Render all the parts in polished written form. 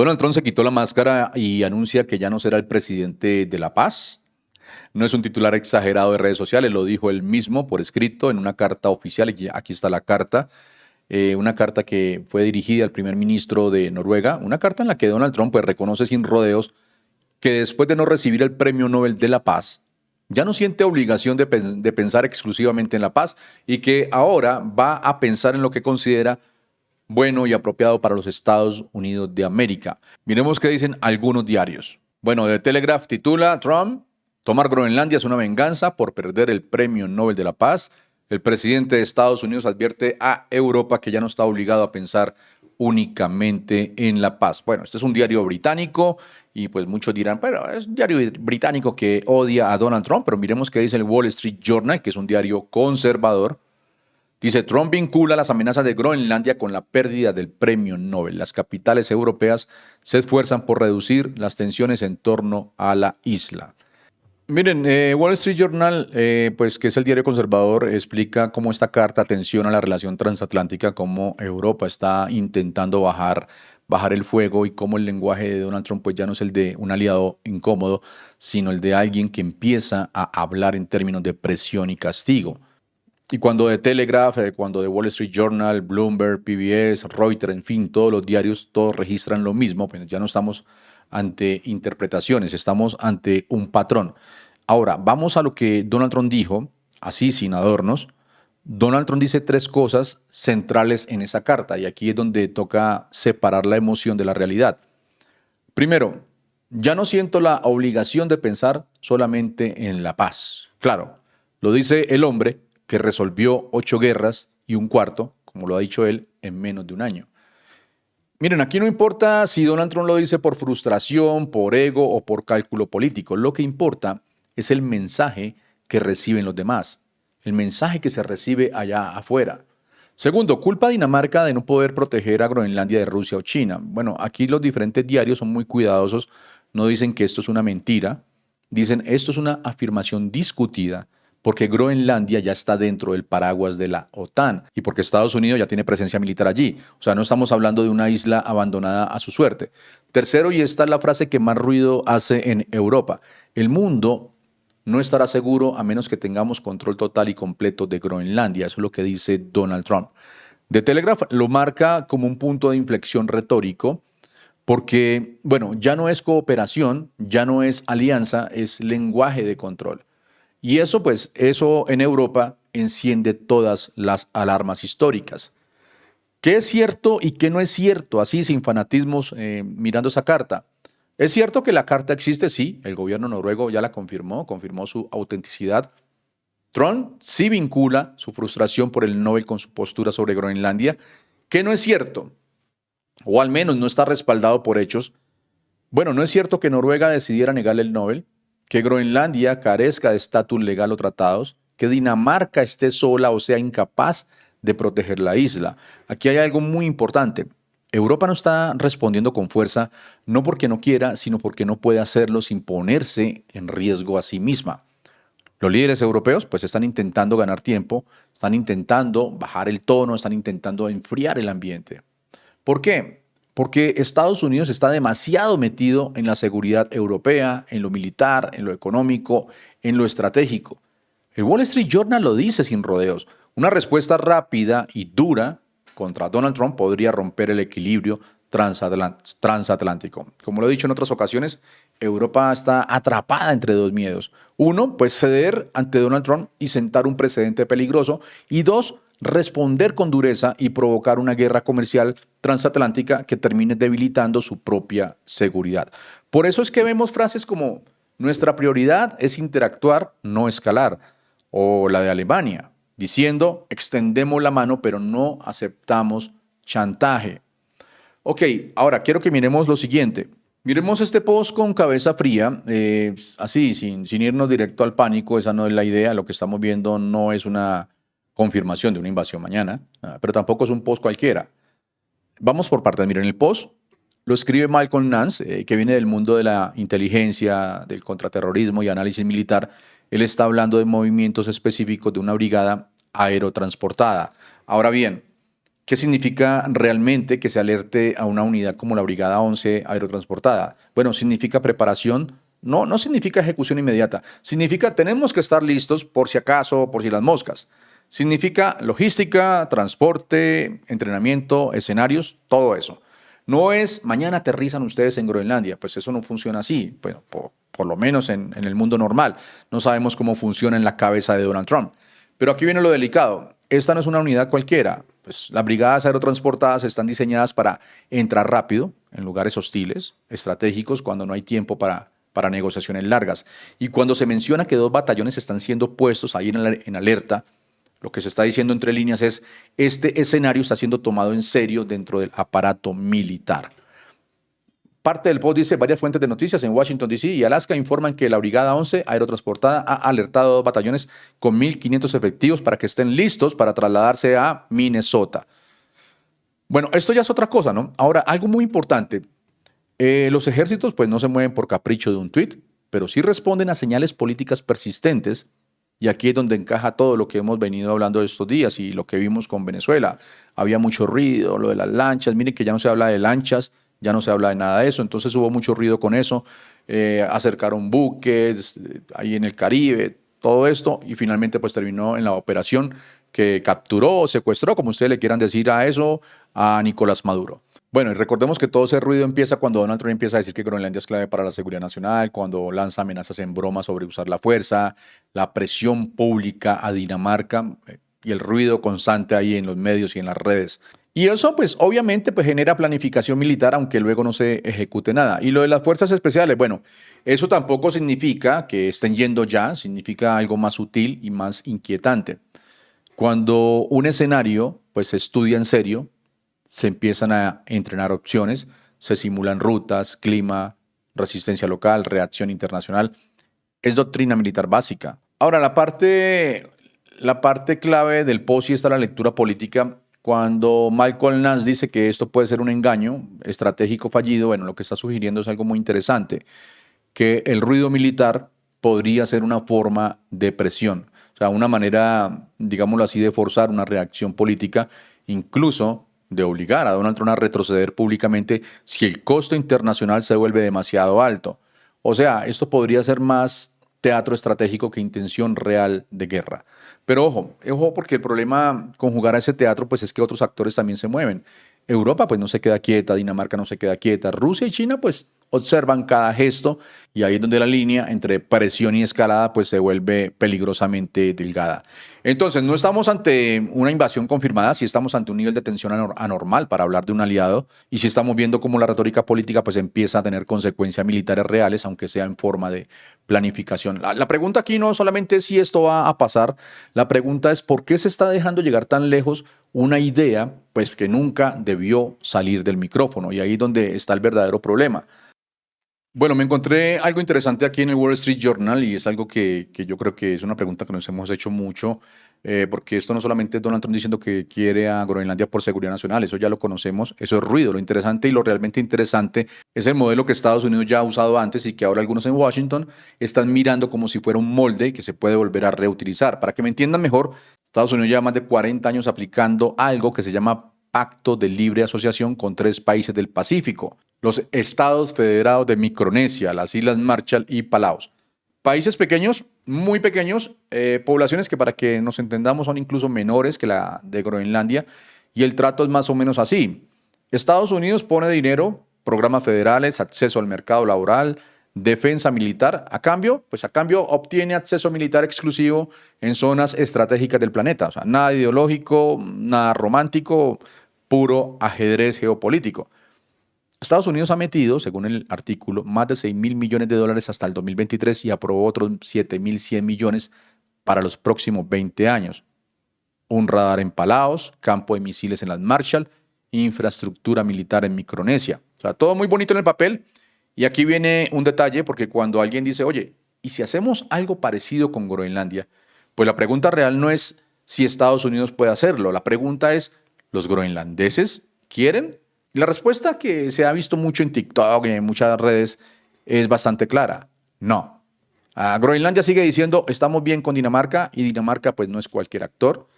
Donald Trump se quitó la máscara y anuncia que ya no será el presidente de la paz. No es un titular exagerado de redes sociales, lo dijo él mismo por escrito en una carta oficial. Y aquí está la carta, una carta que fue dirigida al primer ministro de Noruega, una carta en la que Donald Trump pues, reconoce sin rodeos que después de no recibir el Premio Nobel de la Paz, ya no siente obligación de pensar exclusivamente en la paz y que ahora va a pensar en lo que considera bueno y apropiado para los Estados Unidos de América. Miremos qué dicen algunos diarios. Bueno, The Telegraph titula: Trump, tomar Groenlandia es una venganza por perder el Premio Nobel de la Paz. El presidente de Estados Unidos advierte a Europa que ya no está obligado a pensar únicamente en la paz. Bueno, este es un diario británico y pues muchos dirán, pero es un diario británico que odia a Donald Trump, pero miremos qué dice el Wall Street Journal, que es un diario conservador. Dice: Trump vincula las amenazas de Groenlandia con la pérdida del premio Nobel. Las capitales europeas se esfuerzan por reducir las tensiones en torno a la isla. Miren, Wall Street Journal, pues que es el diario conservador, explica cómo esta carta tensiona la relación transatlántica, cómo Europa está intentando bajar el fuego y cómo el lenguaje de Donald Trump pues ya no es el de un aliado incómodo, sino el de alguien que empieza a hablar en términos de presión y castigo. Y cuando The Telegraph, cuando The Wall Street Journal, Bloomberg, PBS, Reuters, en fin, todos los diarios, todos registran lo mismo, pues ya no estamos ante interpretaciones, estamos ante un patrón. Ahora, vamos a lo que Donald Trump dijo, así sin adornos. Donald Trump dice tres cosas centrales en esa carta, y aquí es donde toca separar la emoción de la realidad. Primero, ya no siento la obligación de pensar solamente en la paz. Claro, lo dice el hombre que resolvió 8 guerras y un cuarto, como lo ha dicho él, en menos de un año. Miren, aquí no importa si Donald Trump lo dice por frustración, por ego o por cálculo político. Lo que importa es el mensaje que reciben los demás, el mensaje que se recibe allá afuera. Segundo, culpa a Dinamarca de no poder proteger a Groenlandia de Rusia o China. Bueno, aquí los diferentes diarios son muy cuidadosos, no dicen que esto es una mentira, dicen esto es una afirmación discutida porque Groenlandia ya está dentro del paraguas de la OTAN y porque Estados Unidos ya tiene presencia militar allí. O sea, no estamos hablando de una isla abandonada a su suerte. Tercero, y esta es la frase que más ruido hace en Europa: el mundo no estará seguro a menos que tengamos control total y completo de Groenlandia. Eso es lo que dice Donald Trump. The Telegraph lo marca como un punto de inflexión retórico porque, bueno, ya no es cooperación, ya no es alianza, es lenguaje de control. Y eso, pues, eso en Europa enciende todas las alarmas históricas. ¿Qué es cierto y qué no es cierto? Así, sin fanatismos, mirando esa carta. Es cierto que la carta existe, sí, el gobierno noruego ya la confirmó su autenticidad. Trump sí vincula su frustración por el Nobel con su postura sobre Groenlandia. ¿Qué no es cierto? O al menos no está respaldado por hechos. Bueno, no es cierto que Noruega decidiera negarle el Nobel, que Groenlandia carezca de estatus legal o tratados, que Dinamarca esté sola o sea incapaz de proteger la isla. Aquí hay algo muy importante. Europa no está respondiendo con fuerza, no porque no quiera, sino porque no puede hacerlo sin ponerse en riesgo a sí misma. Los líderes europeos pues están intentando ganar tiempo, están intentando bajar el tono, están intentando enfriar el ambiente. ¿Por qué? Porque Estados Unidos está demasiado metido en la seguridad europea, en lo militar, en lo económico, en lo estratégico. El Wall Street Journal lo dice sin rodeos. Una respuesta rápida y dura contra Donald Trump podría romper el equilibrio transatlántico. Como lo he dicho en otras ocasiones, Europa está atrapada entre dos miedos. Uno, pues ceder ante Donald Trump y sentar un precedente peligroso. Y dos, responder con dureza y provocar una guerra comercial transatlántica que termine debilitando su propia seguridad. Por eso es que vemos frases como: nuestra prioridad es interactuar, no escalar, o la de Alemania, diciendo: extendemos la mano pero no aceptamos chantaje. Ok, ahora quiero que miremos lo siguiente. Miremos este post con cabeza fría, así, sin irnos directo al pánico. Esa no es la idea. Lo que estamos viendo no es una confirmación de una invasión mañana, pero tampoco es un post cualquiera. Vamos por partes. Miren, el post lo escribe Malcolm Nance, que viene del mundo de la inteligencia, del contraterrorismo y análisis militar. Él está hablando de movimientos específicos de una brigada aerotransportada. Ahora bien, ¿Qué significa realmente que se alerte a una unidad como la Brigada 11 aerotransportada? Bueno, significa preparación, no significa ejecución inmediata, significa tenemos que estar listos por si acaso, por si las moscas. Significa logística, transporte, entrenamiento, escenarios, todo eso. No es mañana aterrizan ustedes en Groenlandia, pues eso no funciona así, bueno, por lo menos en el mundo normal. No sabemos cómo funciona en la cabeza de Donald Trump. Pero aquí viene lo delicado. Esta no es una unidad cualquiera. Pues las brigadas aerotransportadas están diseñadas para entrar rápido en lugares hostiles, estratégicos, cuando no hay tiempo para negociaciones largas. Y cuando se menciona que 2 batallones están siendo puestos ahí en alerta, lo que se está diciendo entre líneas es, este escenario está siendo tomado en serio dentro del aparato militar. Parte del post dice, varias fuentes de noticias en Washington, D.C. y Alaska informan que la Brigada 11 aerotransportada ha alertado a 2 batallones con 1.500 efectivos para que estén listos para trasladarse a Minnesota. Bueno, esto ya es otra cosa, ¿no? Ahora, algo muy importante. Los ejércitos pues no se mueven por capricho de un tuit, pero sí responden a señales políticas persistentes. Y aquí es donde encaja todo lo que hemos venido hablando estos días y lo que vimos con Venezuela. Había mucho ruido, lo de las lanchas. Miren que ya no se habla de lanchas, ya no se habla de nada de eso. Entonces hubo mucho ruido con eso. Acercaron buques ahí en el Caribe, todo esto. Y finalmente pues terminó en la operación que capturó o secuestró, como ustedes le quieran decir a eso, a Nicolás Maduro. Bueno, y recordemos que todo ese ruido empieza cuando Donald Trump empieza a decir que Groenlandia es clave para la seguridad nacional, cuando lanza amenazas en broma sobre usar la fuerza, la presión pública a Dinamarca y el ruido constante ahí en los medios y en las redes. Y eso pues obviamente pues genera planificación militar aunque luego no se ejecute nada. Y lo de las fuerzas especiales, bueno, eso tampoco significa que estén yendo ya, significa algo más sutil y más inquietante. Cuando un escenario pues se estudia en serio, se empiezan a entrenar opciones, se simulan rutas, clima, resistencia local, reacción internacional. Es doctrina militar básica. Ahora, la parte clave del POSI está la lectura política. Cuando Michael Nance dice que esto puede ser un engaño estratégico fallido, bueno, lo que está sugiriendo es algo muy interesante, que el ruido militar podría ser una forma de presión, o sea, una manera, digámoslo así, de forzar una reacción política, incluso de obligar a Donald Trump a retroceder públicamente si el costo internacional se vuelve demasiado alto. O sea, esto podría ser más teatro estratégico que intención real de guerra. Pero ojo, porque el problema con jugar a ese teatro pues es que otros actores también se mueven. Europa pues no se queda quieta, Dinamarca no se queda quieta, Rusia y China pues observan cada gesto y ahí es donde la línea entre presión y escalada pues se vuelve peligrosamente delgada. Entonces no estamos ante una invasión confirmada, sí estamos ante un nivel de tensión anormal para hablar de un aliado y sí estamos viendo cómo la retórica política pues empieza a tener consecuencias militares reales, aunque sea en forma de planificación. La pregunta aquí no solamente es si esto va a pasar, la pregunta es por qué se está dejando llegar tan lejos una idea pues que nunca debió salir del micrófono y ahí es donde está el verdadero problema. Bueno, me encontré algo interesante aquí en el Wall Street Journal y es algo que yo creo que es una pregunta que nos hemos hecho mucho, porque esto no solamente es Donald Trump diciendo que quiere a Groenlandia por seguridad nacional, eso ya lo conocemos, eso es ruido. Lo interesante y lo realmente interesante es el modelo que Estados Unidos ya ha usado antes y que ahora algunos en Washington están mirando como si fuera un molde que se puede volver a reutilizar. Para que me entiendan mejor, Estados Unidos lleva más de 40 años aplicando algo que se llama Pacto de Libre Asociación con 3 países del Pacífico, los Estados Federados de Micronesia, las Islas Marshall y Palaos. Países pequeños, muy pequeños, poblaciones que para que nos entendamos son incluso menores que la de Groenlandia y el trato es más o menos así. Estados Unidos pone dinero, programas federales, acceso al mercado laboral, defensa militar. A cambio obtiene acceso militar exclusivo en zonas estratégicas del planeta. O sea, nada ideológico, nada romántico, puro ajedrez geopolítico. Estados Unidos ha metido, según el artículo, más de 6.000 millones de dólares hasta el 2023 y aprobó otros 7.100 millones para los próximos 20 años. Un radar en Palaos, campo de misiles en las Marshall, infraestructura militar en Micronesia. O sea, todo muy bonito en el papel. Y aquí viene un detalle, porque cuando alguien dice, oye, ¿y si hacemos algo parecido con Groenlandia? Pues la pregunta real no es si Estados Unidos puede hacerlo. La pregunta es, ¿los groenlandeses quieren? Y la respuesta que se ha visto mucho en TikTok y en muchas redes es bastante clara. No. Groenlandia sigue diciendo, estamos bien con Dinamarca y Dinamarca pues no es cualquier actor.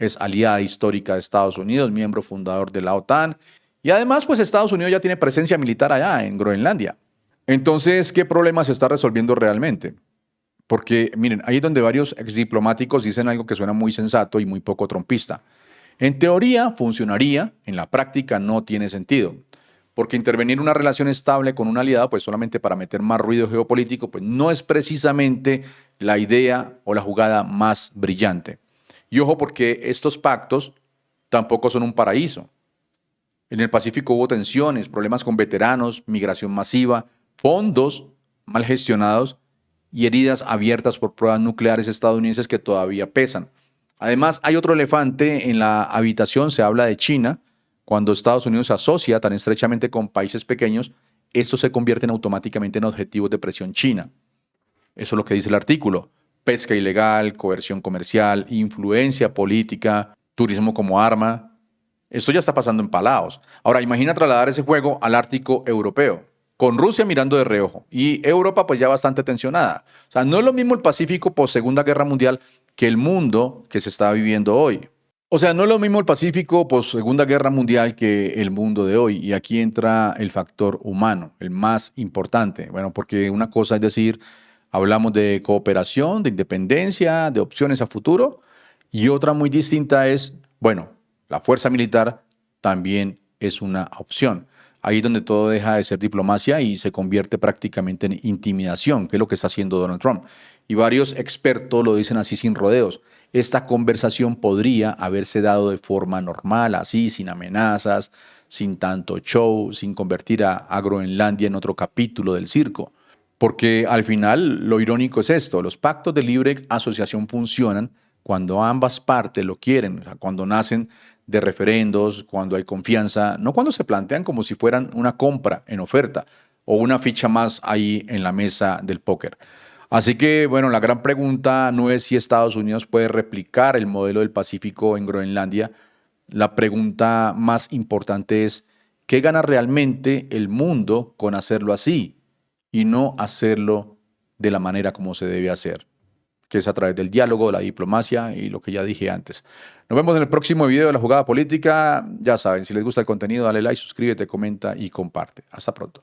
es aliada histórica de Estados Unidos, miembro fundador de la OTAN, y además pues Estados Unidos ya tiene presencia militar allá en Groenlandia. Entonces, ¿qué problema se está resolviendo realmente? Porque, miren, ahí es donde varios exdiplomáticos dicen algo que suena muy sensato y muy poco trompista. En teoría funcionaría, en la práctica no tiene sentido. Porque intervenir en una relación estable con un aliado, pues solamente para meter más ruido geopolítico, pues no es precisamente la idea o la jugada más brillante. Y ojo, porque estos pactos tampoco son un paraíso. En el Pacífico hubo tensiones, problemas con veteranos, migración masiva, fondos mal gestionados y heridas abiertas por pruebas nucleares estadounidenses que todavía pesan. Además, hay otro elefante en la habitación, se habla de China. Cuando Estados Unidos se asocia tan estrechamente con países pequeños, estos se convierten automáticamente en objetivos de presión china. Eso es lo que dice el artículo. Pesca ilegal, coerción comercial, influencia política, turismo como arma. Esto ya está pasando en Palaos. Ahora, imagina trasladar ese juego al Ártico europeo, con Rusia mirando de reojo y Europa pues ya bastante tensionada. O sea, no es lo mismo el Pacífico post Segunda Guerra Mundial que el mundo que se está viviendo hoy. O sea, no es lo mismo el Pacífico post Segunda Guerra Mundial que el mundo de hoy. Y aquí entra el factor humano, el más importante. Bueno, porque una cosa es decir, hablamos de cooperación, de independencia, de opciones a futuro, y otra muy distinta es, bueno, la fuerza militar también es una opción. Ahí es donde todo deja de ser diplomacia y se convierte prácticamente en intimidación, que es lo que está haciendo Donald Trump. Y varios expertos lo dicen así sin rodeos. Esta conversación podría haberse dado de forma normal, así, sin amenazas, sin tanto show, sin convertir a Groenlandia en otro capítulo del circo. Porque al final lo irónico es esto, los pactos de libre asociación funcionan cuando ambas partes lo quieren, o sea, cuando nacen de referendos, cuando hay confianza, no cuando se plantean como si fueran una compra en oferta o una ficha más ahí en la mesa del póker. Así que, bueno, la gran pregunta no es si Estados Unidos puede replicar el modelo del Pacífico en Groenlandia. La pregunta más importante es, ¿qué gana realmente el mundo con hacerlo así y no hacerlo de la manera como se debe hacer? Que es a través del diálogo, de la diplomacia y lo que ya dije antes. Nos vemos en el próximo video de La Jugada Política. Ya saben, si les gusta el contenido, dale like, suscríbete, comenta y comparte. Hasta pronto.